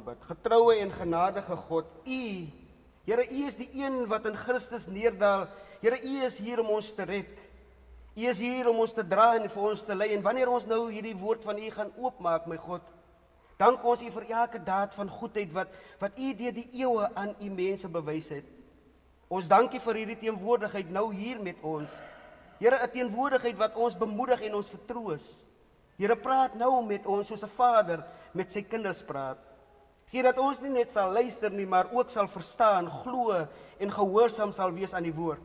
bid. Getroue en genadige God, U, Here, U is die een wat in Christus neerdaal. Here, U is hier om ons te red. U is hier om ons te dra en vir ons te lei. En wanneer ons nou hierdie woord van U gaan oopmaak, my God, dank ons U vir elke daad van goedheid wat U deur die eeue aan U mense bewys het. Ons dank U vir hierdie teenwoordigheid nou hier met ons. Here, 'n teenwoordigheid wat ons bemoedig en ons vertroos. Here, praat nou met ons soos 'n vader met sy kinders praat. Gee dat ons nie net sal luister nie, maar ook sal verstaan, glo en gehoorsaam sal wees aan die woord.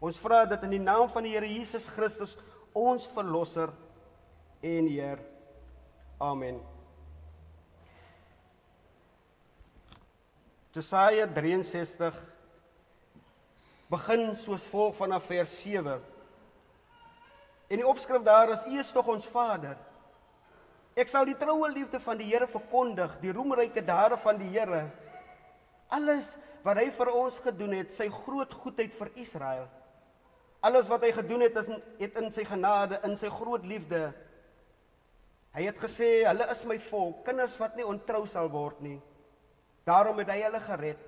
Ons vra dit in die naam van die Here Jesus Christus, ons verlosser en Heer. Amen. Jesaja 63 begin soos volg vanaf vers 7. En die opskrif daar is: U is tog ons Vader. Ek sal die troue liefde van die Here verkondig, die roemryke dade van die Here. Alles wat hy vir ons gedoen het, sy groot goedheid vir Israel. Alles wat hy gedoen het, het in sy genade, in sy groot liefde. Hy het gesê, hulle is my volk, kinders wat nie ontrou sal word nie. Daarom het hy hulle gered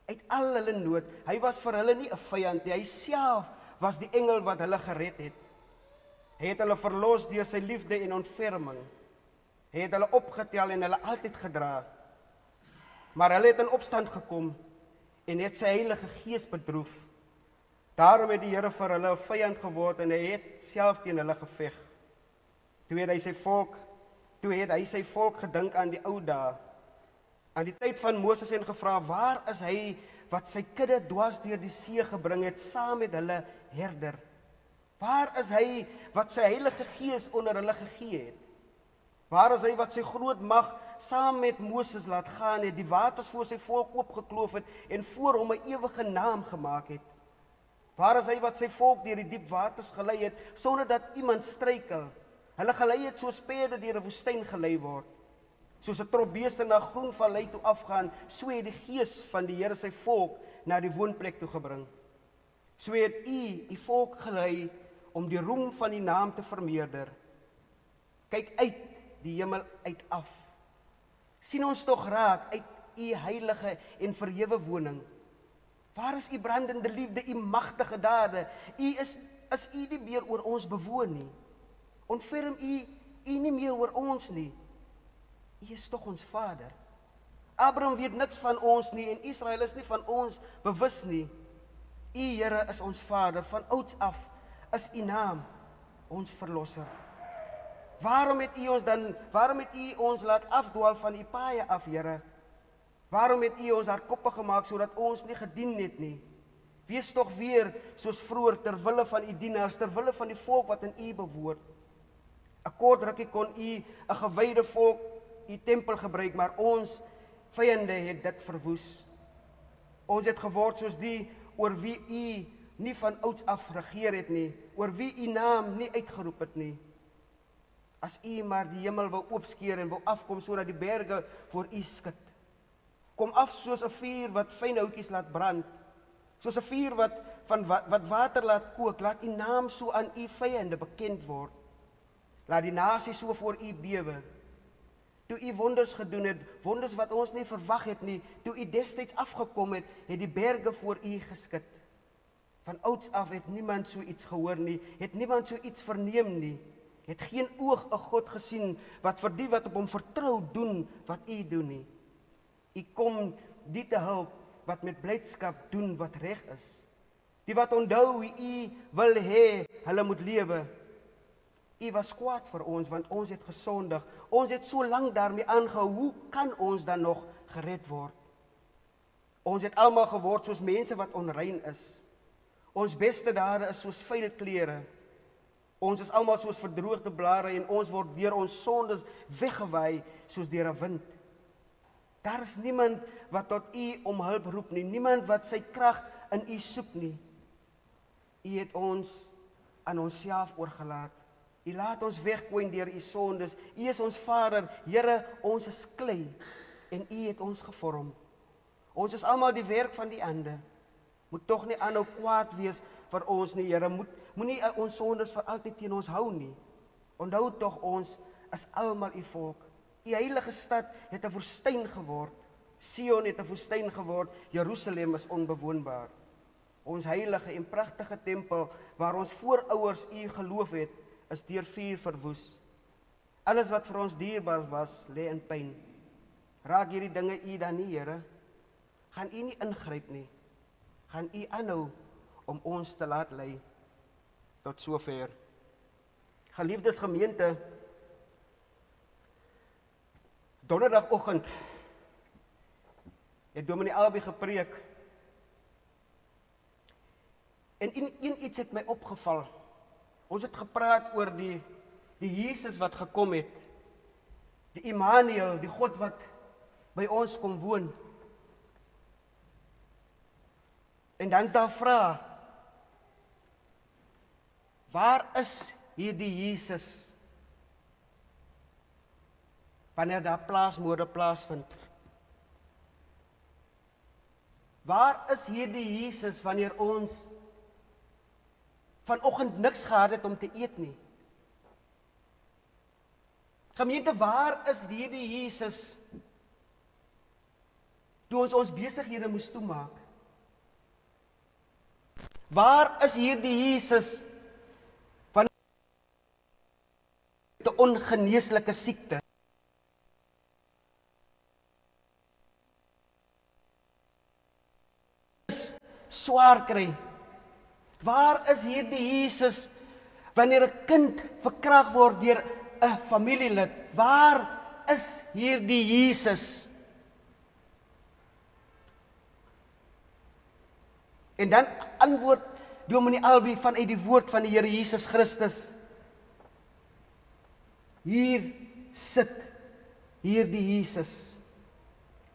uit al hulle nood. Hy was vir hulle nie 'n vyand nie, hy self was die engel wat hulle gered het. Hy het hulle verlos deur sy liefde en ontferming. Hy het hulle opgetel en hulle altyd gedra. Maar hulle het in opstand gekom en het sy Heilige Gees bedroef. Daarom het die Here vir hulle 'n vyand geword en hy het self teen hulle geveg. Toe het hy sy volk gedink aan die ou dae, aan die tyd van Moses en gevra, waar is hy wat sy kudde dwars deur die see gebring het saam met hulle herder? Waar is hy wat sy Heilige Gees onder hulle gegee het? Waar is hy wat sy groot mag saam met Moses laat gaan het, die waters voor sy volk oopgekloof het en voor hom 'n ewige naam gemaak het? Waar is hy wat sy volk deur die diep waters gelei het sonder dat iemand struikel? Hulle gelei het soos perde deur 'n woestyn gelei word. Soos 'n trop beeste na groen vallei toe afgaan, so het die Gees van die Here sy volk na die woonplek toe gebring. So het U volk gelei om die roem van die naam te vermeerder. Kyk uit die hemel uit af. Sien ons tog raak uit U heilige en verhewe woning. Waar is U brandende liefde, U magtige dade? Is U nie meer oor ons bewoon nie? Ontferm U nie meer oor ons nie? U is tog ons Vader. Abraham weet niks van ons nie en Israel is nie van ons bewus nie. U, Here, is ons Vader, van ouds af is U naam ons verlosser. Waarom het U ons laat afdwaal van U paaie af, Here? Waarom het U ons hardkoppig gemaak sodat ons nie gedien het nie? Wees tog weer soos vroeër ter wille van U dienaars, ter wille van die volk wat in U behoort. 'n Kort rukkie kon U 'n gewyde volk U tempel gebruik, maar ons vyande het dit verwoes. Ons het geword soos die oor wie U nie van ouds af regeer het nie, oor wie U naam nie uitgeroep het nie. As U maar die hemel wou oopskeer en wou afkom sodat die berge voor U skud. Kom af soos 'n vuur wat fyn houtjies laat brand, soos 'n vuur wat water laat kook. Laat U naam so aan U vyande bekend word. Laat die nasie so voor U bewe. Toe U wonders gedoen het, wonders wat ons nie verwag het nie, toe U destyds afgekom het, het die berge voor U geskid. Van ouds af het niemand so iets gehoor nie, het niemand so iets verneem nie, het geen oog 'n God gesien wat vir die wat op hom vertrou doen wat U doen nie. U kom die te help wat met blydskap doen wat reg is. Die wat onthou hoe U wil hê hulle moet lewe. U was kwaad vir ons want ons het gesondig. Ons het so lank daarmee aangehou. Hoe kan ons dan nog gered word? Ons het almal geword soos mense wat onrein is. Ons beste dade is soos vuil klere. Ons is almal soos verdroogde blare en ons word deur ons sondes weggewaai soos deur 'n wind. Daar is niemand wat tot U om hulp roep nie, niemand wat sy krag in U soek nie. U het ons aan onsself oorgelaat. U laat ons wegkwyn deur U sondes. U is ons Vader, Here, ons is klei en U het ons gevorm. Ons is almal die werk van die ander. Moet tog nie aanhou kwaad wees vir ons nie, Here. Moenie ons sondes vir altyd teen ons hou nie. Onthou tog ons is almal U volk. Die heilige stad het 'n woestyn geword. Sion het 'n woestyn geword. Jerusalem is onbewoonbaar. Ons heilige en pragtige tempel waar ons voorouers U geloof het, is deur vuur verwoes. Alles wat vir ons dierbaar was, lê in pyn. Raak hierdie dinge U dan nie, Here? Gaan U nie ingryp nie? Gaan U aanhou om ons te laat lei? Tot sover. Geliefdes gemeente, donderdagoggend het Dominee Albie gepreek. En iets het my opgeval. Ons het gepraat oor die Jesus wat gekom het. Die Immanuel, die God wat by ons kom woon. En dan is daar 'n vraag. Waar is hierdie Jesus wanneer daar plaasmoorde plaasvind? Waar is hierdie Jesus wanneer ons vanoggend niks gehad het om te eet nie? Gemeente, waar is hierdie Jesus toe ons besighede moes toemaak? Waar is hierdie Jesus van 'n ongeneeslike siekte? Swaar kry. Waar is hierdie Jesus wanneer 'n kind verkragt word deur 'n familielid? Waar is hierdie Jesus? En dan antwoord Dominee Albie vanuit die woord van die Here Jesus Christus. Hier sit hierdie Jesus.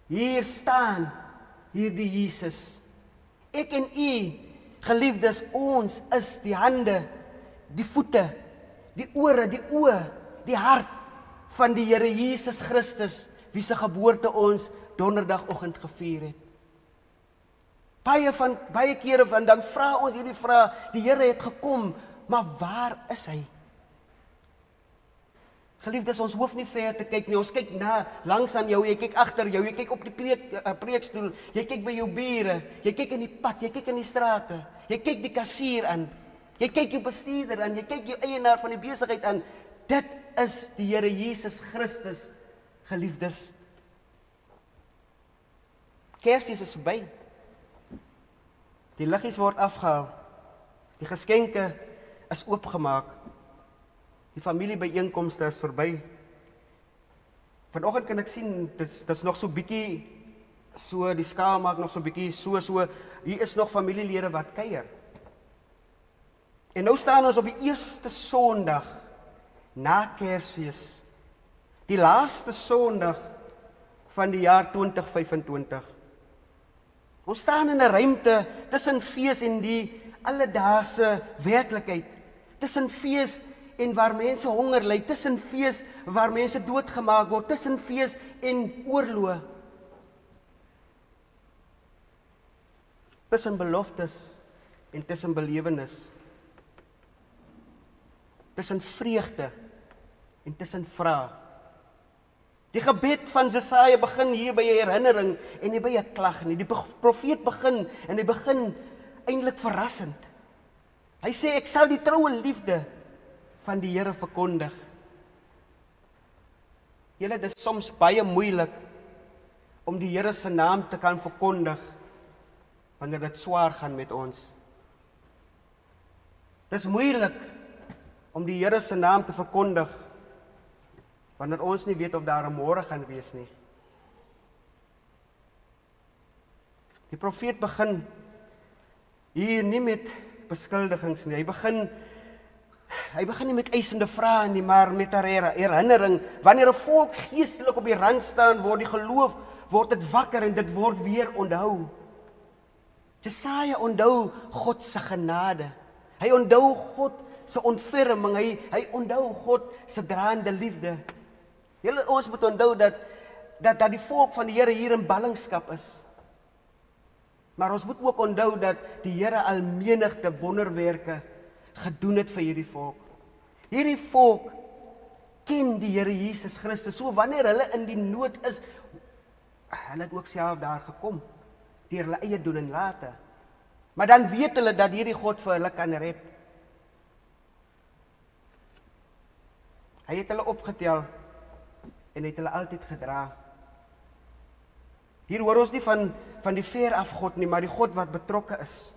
Hier staan hierdie Jesus. Ek en U, geliefdes, ons is die hande, die voete, die ore, die oë, die hart van die Here Jesus Christus, wie se geboorte ons donderdagoggend gevier het. Baie kere dan vra ons hierdie vraag, die Here het gekom, maar waar is hy? Geliefdes, ons hoef nie ver te kyk nie, ons kyk langs aan jou, jy kyk agter jou, jy kyk op die preekstoel, jy kyk by jou bure, jy kyk in die pad, jy kyk in die strate, jy kyk die kassier aan, jy kyk jou bestuurder aan, jy kyk jou eienaar van die besigheid aan. Dit is die Here Jesus Christus, geliefdes. Kersfees is verby. Die liggies word afgehaal. Die geskenke is oopgemaak. Die familiebyeenkomste is verby. Vanoggend kan ek sien, dit is nog so bietjie, so die skaal maak nog so bietjie, so, hier is nog familielede wat kuier. En nou staan ons op die eerste Sondag na Kersfees, die laaste Sondag van die jaar 2025. Ons staan in 'n ruimte tussen fees en die alledaagse werklikheid, tussen fees en waar mense honger ly, tussen fees waar mense doodgemaak word, tussen fees en oorlog, tussen beloftes en tussen belewenis, tussen vreugde en tussen vrae. Die gebed van Jesaja begin hier by 'n herinnering en nie by 'n klag nie. Die profeet begin en hy begin eintlik verrassend. Hy sê, ek sal die troue liefde van die Here verkondig. Julle, dit is soms baie moeilik om die Here se naam te kan verkondig wanneer dit swaar gaan met ons. Dit is moeilik om die Here se naam te verkondig wanneer ons nie weet of daar 'n môre gaan wees nie. Die profeet begin hier nie met beskuldigings nie. Hy begin nie met eisende vrae nie, maar met 'n herinnering. Wanneer 'n volk geestelik op die rand staan, word die geloof, word dit wakker en dit word weer onthou. Jesaja onthou God se genade. Hy onthou God se ontferming, hy onthou God se draande liefde. Ons moet onthou dat die volk van die Here hier in ballingskap is. Maar ons moet ook onthou dat die Here al menigte wonderwerke gedoen het vir hierdie volk. Hierdie volk ken die Here Jesus Christus. So wanneer hulle in die nood is, hulle het ook self daar gekom, deur hulle eie doen en late. Maar dan weet hulle dat hierdie God vir hulle kan red. Hy het hulle opgetel en het hulle altyd gedra. Hier hoor ons nie van die ver af God nie, maar die God wat betrokke is.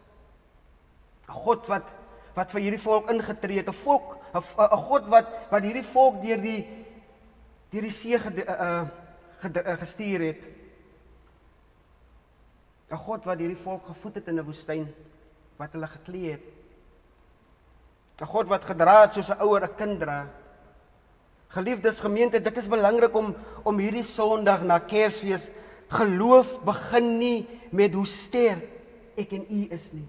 'n God wat vir hierdie volk ingetree het, 'n God wat hierdie volk deur die see gestuur het. 'n God wat hierdie volk gevoed het in 'n woestyn, wat hulle geklee het. 'n God wat gedra het soos 'n ouer 'n kind dra. Geliefdes gemeente, dit is belangrik om hierdie Sondag na Kersfees, geloof begin nie met hoe sterk ek en u is nie,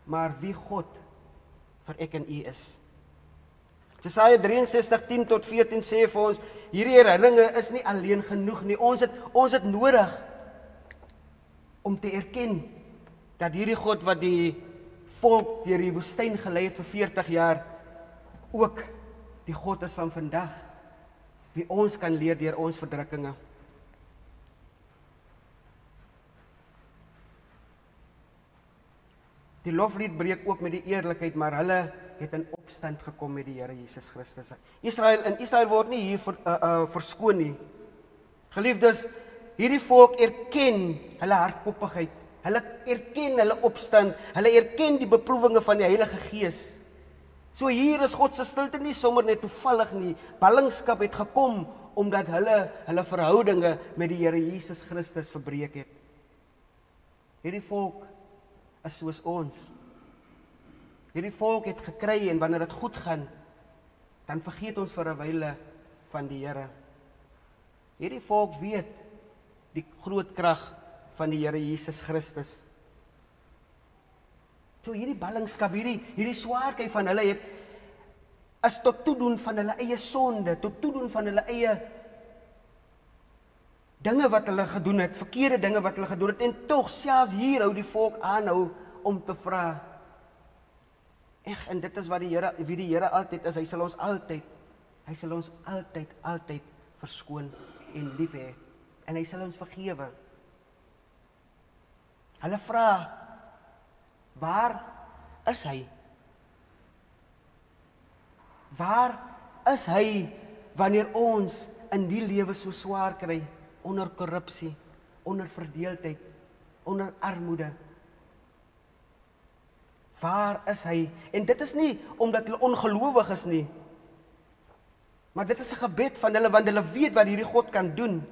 maar wie God vir ek en u is. Jesaja 63:10 tot 14 sê vir ons, hierdie herinneringe is nie alleen genoeg nie, ons het nodig om te erken dat hierdie God wat die volk deur die woestyn gelei het vir 40 jaar, ook die God is van vandag, wie ons kan leer deur ons verdrukkinge. Die loflied breek ook met die eerlikheid, maar hulle het in opstand gekom met die Here Jesus Christus. Israel word nie hier verskoon nie. Geliefdes, hierdie volk erken hulle hardkoppigheid, hulle erken hulle opstand, hulle erken die beproewinge van die Heilige Gees. So hier is God se stilte nie sommer net toevallig nie. Ballingskap het gekom omdat hulle verhoudinge met die Here Jesus Christus verbreek het. Hierdie volk is soos ons. Hierdie volk het gekry en wanneer dit goed gaan, dan vergeet ons vir 'n wyle van die Here. Hierdie volk weet die groot krag van die Here Jesus Christus. So hierdie ballingskap, hierdie swaarheid van hulle is tot toedoen van hulle eie sonde, tot toedoen van hulle eie dinge wat hulle gedoen het, verkeerde dinge wat hulle gedoen het, en tog selfs hier hou die volk aanhou om te vra. En dit is wat wie die Here altyd is, hy sal ons altyd verskoon en lief hê, en hy sal ons vergewe. Hulle vra, waar is hy? Waar is hy wanneer ons in die lewe so swaar kry, onder korrupsie, onder verdeeldheid, onder armoede? Waar is hy? En dit is nie omdat hulle ongelowig is nie, maar dit is 'n gebed van hulle, want hulle weet wat hierdie God kan doen.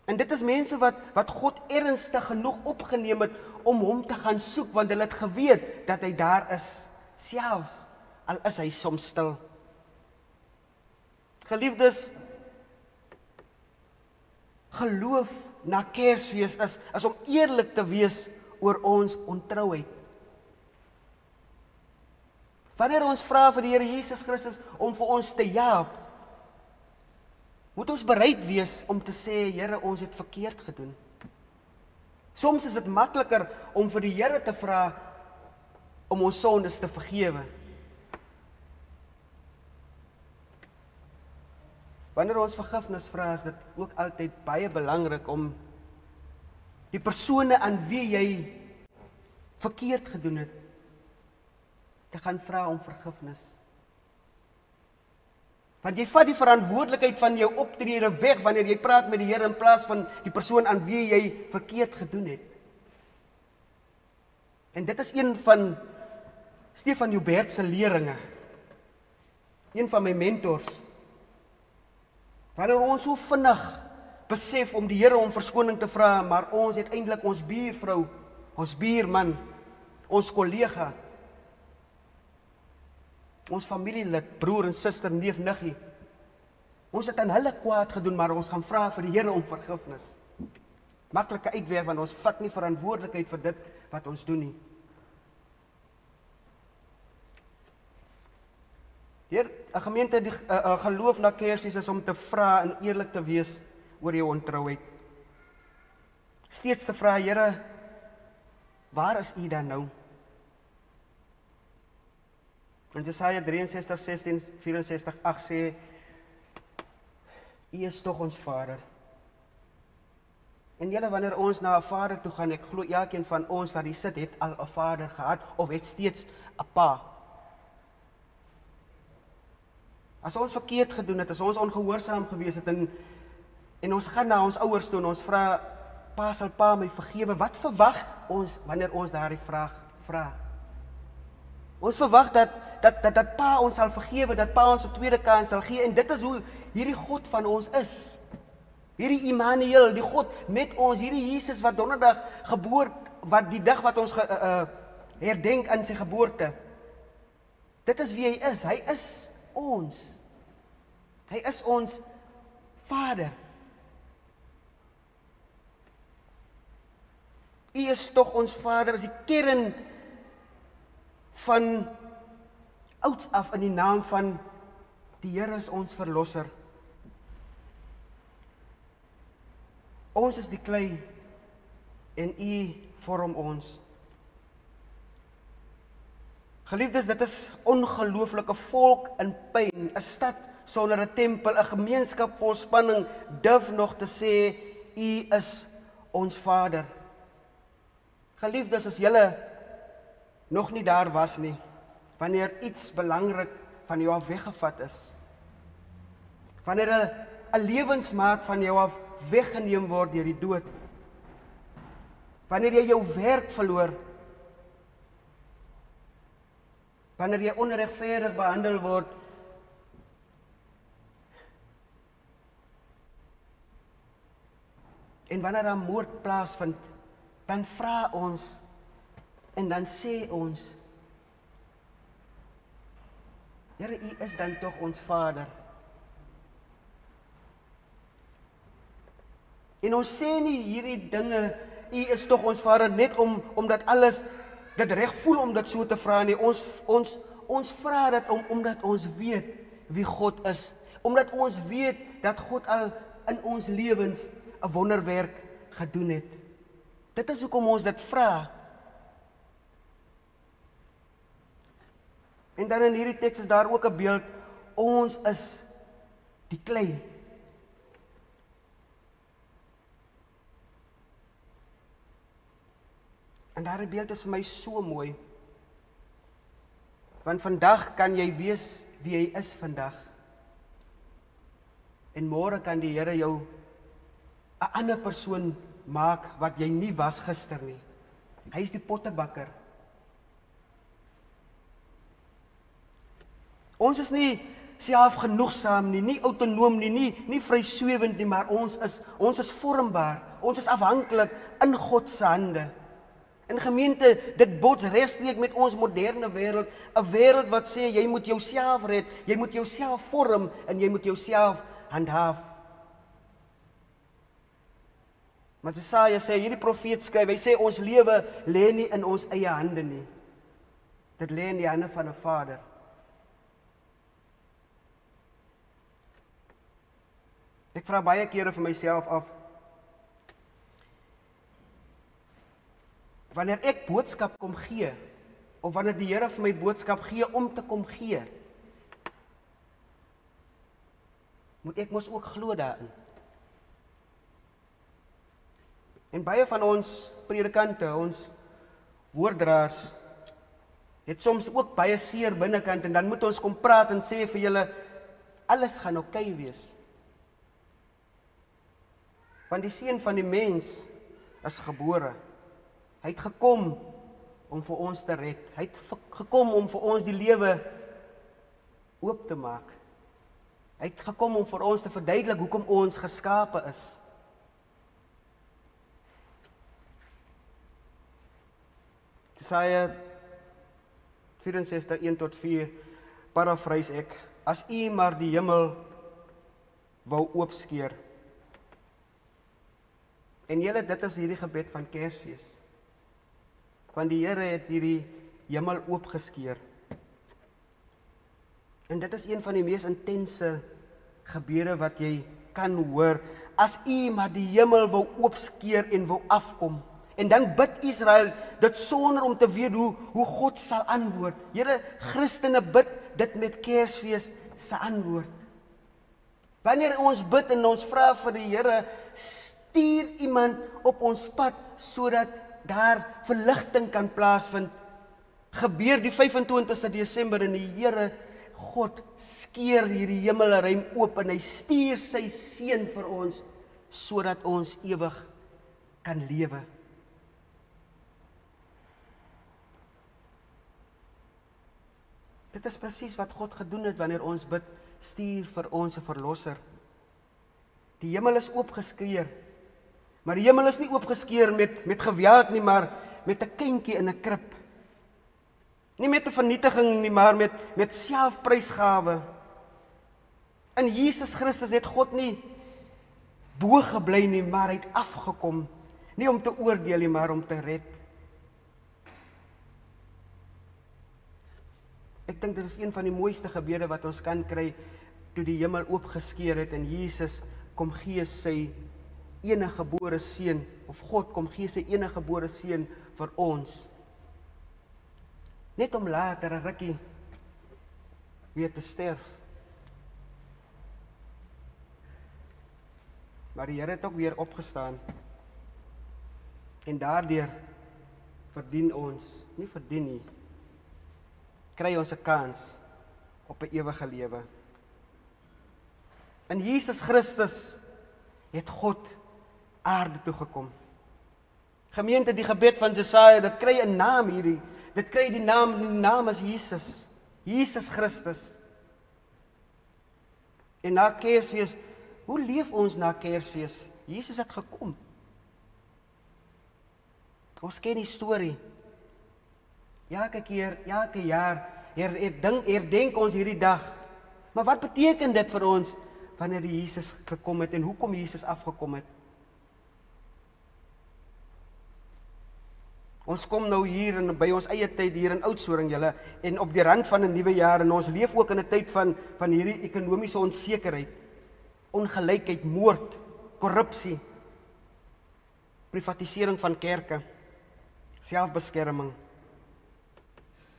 En dit is mense wat God ernstig genoeg opgeneem het om hom te gaan soek, want hulle het geweet dat hy daar is, selfs al is hy soms stil. Geliefdes, geloof na Kersfees is om eerlik te wees oor ons ontrouheid. Wanneer ons vra vir die Here Jesus Christus om vir ons te help, moet ons bereid wees om te sê, Here, ons het verkeerd gedoen. Soms is dit makliker om vir die Here te vra om ons sondes te vergewe. Wanneer ons vergifnis vra, is dit ook altyd baie belangrik om die persone aan wie jy verkeerd gedoen het, te gaan vra om vergifnis. Want jy vat die verantwoordelikheid van jou optrede weg wanneer jy praat met die Here in plaas van die persoon aan wie jy verkeerd gedoen het. En dit is een van Stefan Joubert se leringe, een van my mentors. Wanneer ons so vinnig besef om die Here om verskoning te vra, maar ons het eintlik ons buurvrou, ons buurman, ons kollega, ons familielid, broer en suster, neef, niggie. Ons het aan hulle kwaad gedoen, maar ons gaan vra vir die Here om vergifnis. Maklike uitweg, want ons vat nie verantwoordelikheid vir dit wat ons doen nie. Hier, 'n gemeente die geloof na Kersfees is om te vra en eerlik te wees oor jou ontrouheid. Steeds te vra, Here, waar is U dan nou? En Jesaja 63, 16, 64, 8 sê, U is tog ons Vader. En julle, wanneer ons na 'n Vader toe gaan, ek glo elkeen van ons wat hier sit, het al 'n Vader gehad, of het steeds 'n Pa. As ons verkeerd gedoen het, as ons ongehoorsaam gewees het, en ons gaan na ons ouers toe, en ons vra, Pa, sal Pa my vergewe, wat verwag ons, wanneer ons daardie vraag vra? Ons verwag dat Pa ons sal vergewe, dat Pa ons 'n tweede kans sal gee, en dit is hoe hierdie God van ons is. Hierdie Immanuel, die God met ons, hierdie Jesus wat donderdag wat die dag wat ons herdenk aan sy geboorte. Dit is wie hy is. Hy is ons. Hy is ons Vader. U is tog ons Vader, is die kern van ouds af in die naam van die Here is ons verlosser. Ons is die klei en U vorm ons. Geliefdes, dit is ongelooflike volk in pyn, 'n stad sonder 'n tempel, 'n gemeenskap vol spanning, durf nog te sê, U is ons Vader. Geliefdes, as julle nog nie daar was nie, wanneer iets belangrik van jou af weggevat is, wanneer 'n lewensmaat van jou af weggeneem word deur die dood, wanneer jy jou werk verloor, wanneer jy onregverdig behandel word, en wanneer daar moord plaasvind, dan vra ons en dan sê ons, Here, U is dan tog ons Vader. En ons sê nie hierdie dinge, U is tog ons Vader, net omdat alles dit reg voel om dit so te vra nie. Ons vra dit omdat ons weet wie God is. Omdat ons weet dat God al in ons lewens 'n wonderwerk gedoen het. Dit is hoekom ons dit vra. En dan in hierdie teks is daar ook 'n beeld, ons is die klei. En daardie beeld is vir my so mooi. Want vandag kan jy wees wie jy is vandag. En môre kan die Here jou 'n ander persoon maak wat jy nie was gister nie. Hy is die pottebakker. Ons is nie selfgenoegsaam nie autonoom nie vryswewend nie, maar ons is vormbaar. Ons is afhanklik in God se hande. In gemeente, dit bots regstreek met ons moderne wêreld, 'n wêreld wat sê jy moet jouself red, jy moet jouself vorm en jy moet jouself handhaaf. Maar Jesaja sê, hierdie profeet skryf, hy sê ons lewe lê nie in ons eie hande nie. Dit lê in die hande van 'n Vader. Ek vra baie kere vir myself af, wanneer ek boodskap kom gee, of wanneer die Here vir my boodskap gee om te kom gee, moet ek mos ook glo daarin. En baie van ons predikante, ons woorddraers, het soms ook baie seer binnekant, en dan moet ons kom praat en sê vir julle, alles gaan oukei wees. Want die Seun van die mens is gebore. Hy het gekom om vir ons te red. Hy het gekom om vir ons die lewe oop te maak. Hy het gekom om vir ons te verduidelik hoekom ons geskape is. Jesaja 64, 1-4, parafrase ek, as U maar die hemel wou oopskeer. En julle, dit is hierdie gebed van Kersfees. Want die Here het hierdie hemel oopgeskeer. En dit is een van die mees intense gebede wat jy kan hoor. As U maar die hemel wou oopskeer en wou afkom. En dan bid Israel dit sonder om te weet hoe God sal antwoord. Here, Christene bid dit met Kersfees se antwoord. Wanneer ons bid en ons vra vir die Here, stuur iemand op ons pad sodat daar verligting kan plaasvind. Gebeur die 25ste Desember en die Here God skeer hierdie hemelruim oop en hy stuur sy seun vir ons sodat ons ewig kan lewe. Dit is presies wat God gedoen het wanneer ons bid, stuur vir ons 'n verlosser. Die hemel is oopgeskeur. Maar die hemel is nie oopgeskeur met geweld nie, maar met 'n kindjie in 'n krib. Nie met 'n vernietiging nie, maar met selfprysgawe. In Jesus Christus het God nie bo gebly nie, maar hy het afgekom. Nie om te oordeel nie, maar om te red. Ek dink dit is een van die mooiste gebede wat ons kan kry, toe die hemel oopgeskeur het en Jesus kom gee sy enige gebore seun, of God kom gee sy enige gebore seun vir ons. Net om later 'n rukkie weer te sterf. Maar die Here het ook weer opgestaan. En daardeur verdien ons, nie verdien nie, kry ons 'n kans op 'n ewige lewe. In Jesus Christus het God aarde toe gekom. Gemeente, die gebed van Jesaja, dit kry 'n naam hierdie. Dit kry die naam is Jesus. Jesus Christus. En na Kersfees, hoe leef ons na Kersfees? Jesus het gekom. Ons ken die storie. Elke keer, elke jaar herdenk ons hierdie dag. Maar wat beteken dit vir ons wanneer die Jesus gekom het en hoekom Jesus afgekom het? Ons kom nou hier en by ons eie tyd hier in Oudtshoorn julle en op die rand van 'n nuwe jaar en ons leef ook in 'n tyd van hierdie ekonomiese onsekerheid, ongelykheid, moord, korrupsie, privatisering van kerke, selfbeskerming.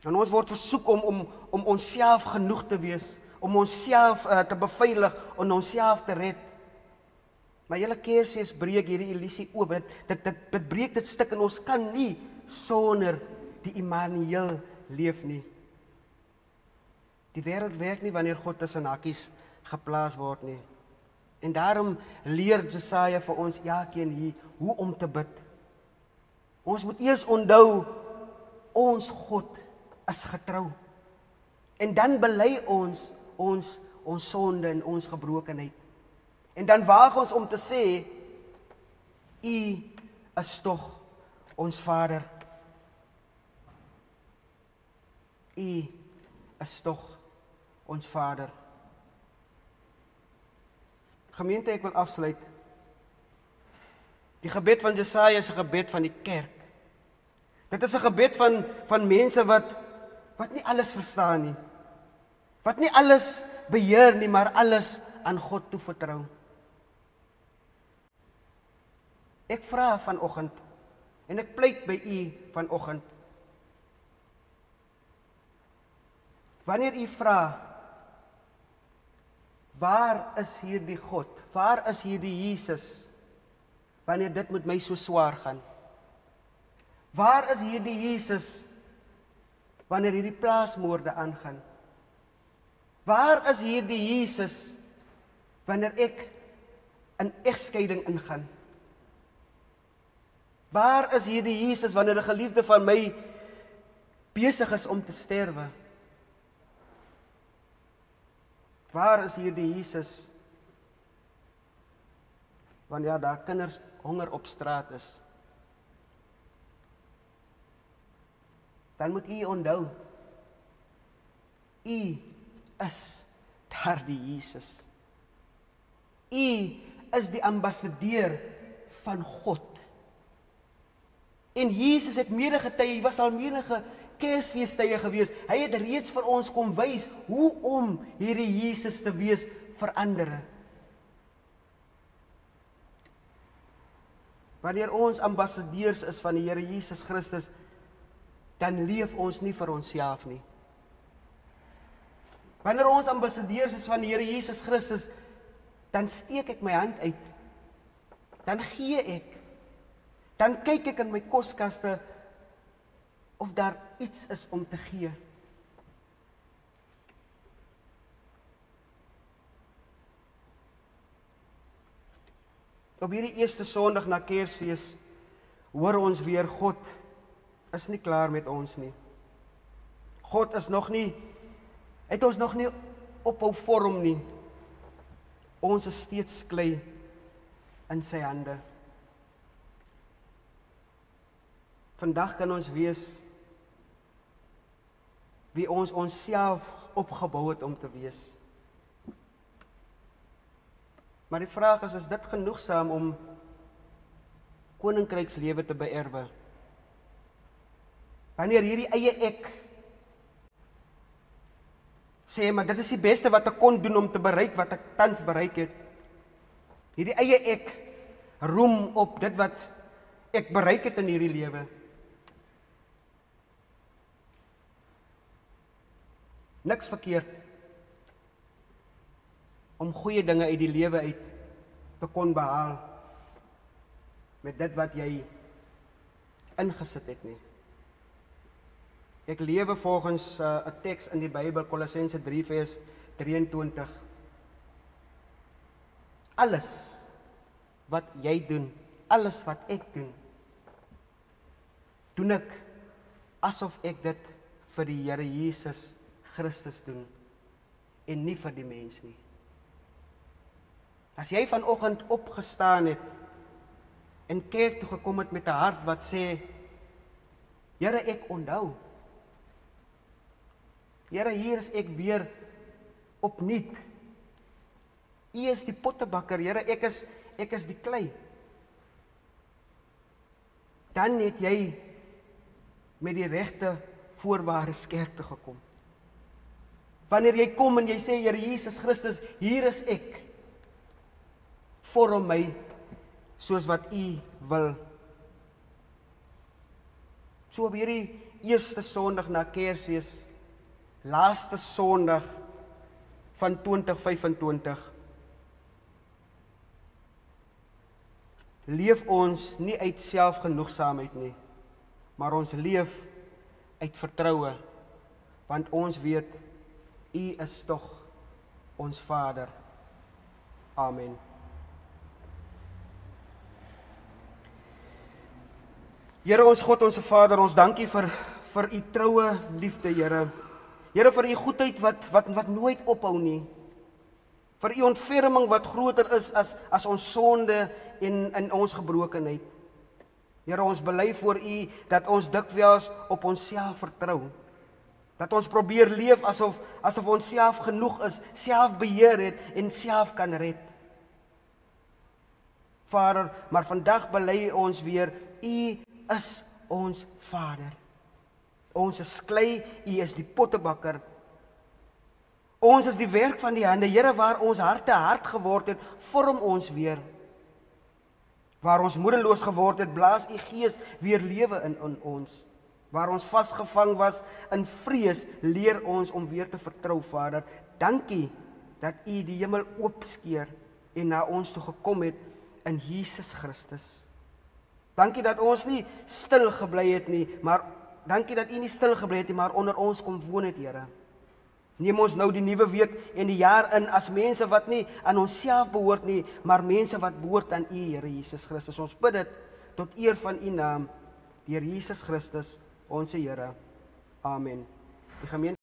En ons word versoek om onsself genoeg te wees, om onsself te beveilig, om onsself te red. Maar julle Kersfees breek hierdie illusie oop. Dit breek dit stuk en ons kan nie sonder die Immanuel leef nie. Die wêreld werk nie wanneer God tussen hakkies geplaas word nie. En daarom leer Jesaja vir ons elkeen hier hoe om te bid. Ons moet eers onthou, ons God is getrou. En dan bely ons sonde en ons gebrokenheid. En dan waag ons om te sê, U is tog ons Vader. U is tog ons Vader. Gemeente, ek wil afsluit. Die gebed van Jesaja is 'n gebed van die kerk. Dit is 'n gebed van mense wat nie alles verstaan nie. Wat nie alles beheer nie, maar alles aan God toevertrou. Ek vra vanoggend en ek pleit by u vanoggend. Wanneer u vra, waar is hierdie God? Waar is hierdie Jesus? Wanneer dit met my so swaar gaan. Waar is hierdie Jesus wanneer hierdie plaasmoorde aangaan? Waar is hierdie Jesus wanneer ek in egskeiding ingaan? Waar is hierdie Jesus wanneer 'n geliefde van my besig is om te sterwe? Waar is hierdie Jesus wanneer daar kinders honger op straat is? Dan moet u onthou, u is daardie Jesus. U is die ambassadeur van God. En Jesus het medegetuig, hy was al menige Kersfeestye gewees. Hy het reeds vir ons kom wys hoe om hierdie Jesus te wees vir ander. Wanneer ons ambassadeurs is van die Here Jesus Christus, dan leef ons nie vir onsself nie. Wanneer ons ambassadeurs is van die Here Jesus Christus, dan steek ek my hand uit, dan gee ek, dan kyk ek in my koskaste, of daar iets is om te gee. Op hierdie eerste Sondag na Kersfees, hoor ons weer, God is nie klaar met ons nie. God is nog nie, het ons nog nie ophou vorm nie. Ons is steeds klei in sy hande. Vandag kan ons wees wie ons onsself opgebou het om te wees. Maar die vraag is dit genoegsaam om koninkrykslewe te beerwe? Wanneer hierdie eie ek sê, maar dit is die beste wat ek kon doen om te bereik wat ek tans bereik het. Hierdie eie ek roem op dit wat ek bereik het in hierdie lewe. Niks verkeerd om goeie dinge uit die lewe uit te kon behaal met dit wat jy ingesit het nie. Ek lewe volgens 'n teks in die Bybel, Kolossense 3 vers 23. Alles wat jy doen, alles wat ek doen, doen ek asof ek dit vir die Here Jesus Christus doen en nie vir die mens nie. As jy vanoggend opgestaan het en kerk toe gekom het met 'n hart wat sê, Here, ek onthou. Here, hier is ek weer opnuut. U is die pottebakker, Here, ek is die klei. Dan het jy met die regte voorwaardes kerk toe gekom. Wanneer jy kom en jy sê, Here Jesus Christus, hier is ek. Vorm my soos wat u wil. So op hierdie eerste Sondag na Kersfees, laaste Sondag van 2025, leef ons nie uit selfgenoegsaamheid nie, maar ons leef uit vertroue, want ons weet, u is tog ons Vader. Amen. Here ons God, ons Vader, ons dankie vir u troue liefde, Here. Here, vir u goedheid wat nooit ophou nie. Vir u ontferming wat groter is as ons sonde en in ons gebrokenheid. Here, ons bely voor u dat ons dikwels op onsself vertrou. Dat ons probeer leef asof ons self genoeg is, self beheer het en self kan red. Vader, maar vandag bely ons weer, u is ons Vader. Ons is klei, u is die pottebakker. Ons is die werk van die hande. Here, waar ons harte hard geword het, vorm ons weer. Waar ons moedeloos geword het, blaas u Gees weer lewe in ons. Waar ons vasgevang was in vrees, leer ons om weer te vertrou, Vader. Dankie dat u die hemel oopskeer en na ons toe gekom het in Jesus Christus. Dankie dat ons nie stil gebly het nie, maar dankie dat u nie stil gebly het nie, maar onder ons kom woon het, Here. Neem ons nou die nuwe week en die jaar in as mense wat nie aan onsself behoort nie, maar mense wat behoort aan u, Here Jesus Christus. Ons bid dit tot eer van u naam, deur Jesus Christus, ons Here. Amen. Die gemeente